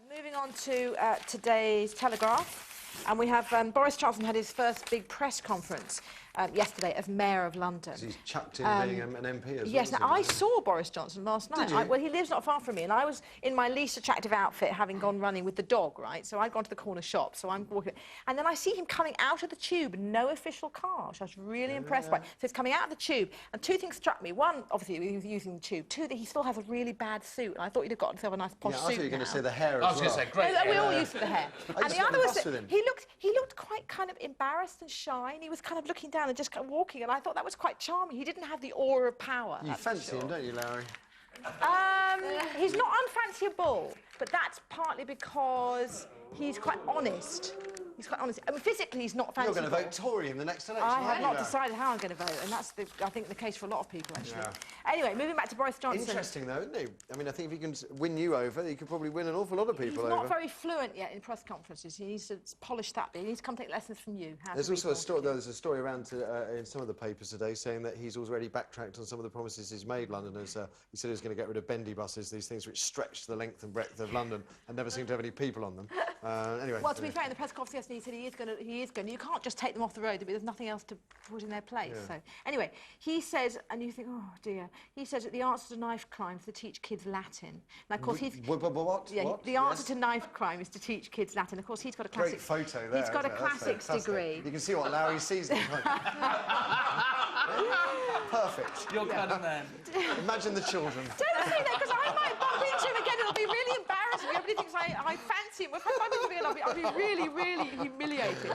Moving on to today's Telegraph, and we have Boris Johnson had his first big press conference yesterday as Mayor of London. He's chucked in being an MP as well. Yes, now I saw Boris Johnson last night. Did you? Well, he lives not far from me, and I was in my least attractive outfit, having gone running with the dog, right? So I'd gone to the corner shop, so I'm walking, and then I see him coming out of the tube, no official car, which I was really impressed by. So he's coming out of the tube, and two things struck me. One, obviously, he was using the tube. Two, that he still has a really bad suit, and I thought he'd have got himself a nice posh suit. I thought you were going to say the hair as well. I was going to say, great hair. hair. We're all used to the hair. And the other was that he looked quite kind of embarrassed and shy, and he was kind of looking down and just kind of walking, and I thought that was quite charming. He didn't have the aura of power. You fancy him, don't you, Lowri? He's not unfanciable, but that's partly because he's quite honest. He's quite honest. I mean, physically, he's not fanciable. You're going to vote Tory in the next election, I have not decided how I'm going to vote, and that's, I think, the case for a lot of people, actually. Yeah. Anyway, moving back to Boris Johnson. Interesting, though, isn't he? I mean, I think if he can win you over, he could probably win an awful lot of people over. He's not very fluent yet in press conferences. He needs to polish that bit. He needs to come take lessons from you. There's also a story, there's a story around in some of the papers today saying that he's already backtracked on some of the promises he's made Londoners. He said he was going to get rid of bendy buses, these things which stretch the length and breadth of London and never seem to have any people on them. Anyway. Well, to be fair, in the press conference yesterday, he said he is going to. You can't just take them off the road. There's nothing else to put in their place. Yeah. So, anyway, he says, and you think, oh dear, he says that the answer to knife crime is to teach kids Latin. Now, of course, he's... What? Yeah, what? The answer to knife crime is to teach kids Latin. Of course, he's got a classic... Great photo there. He's got a classics degree. You can see what Lowri sees. Perfect. You're kind of man. Imagine the children. Don't say that, because I might bump into him again. It'll be really embarrassing. Everybody thinks I fancy him. If I bump into him again, I'll be really, really humiliated.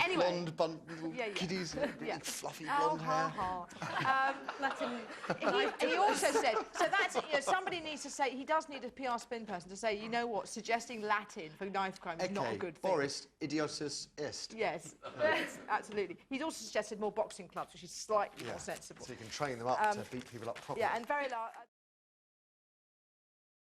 Anyway. Blonde, little kiddies, really fluffy blonde hair. Let him... He also said, so that's, you know, somebody needs to say, he does need a PR spin person to say, you know what, suggesting Latin for knife crime is not a good thing. Boris, idiotus est. Yes, absolutely. He's also suggested more boxing clubs, which is slightly more sensible. So you can train them up to beat people up properly. Yeah, and very large...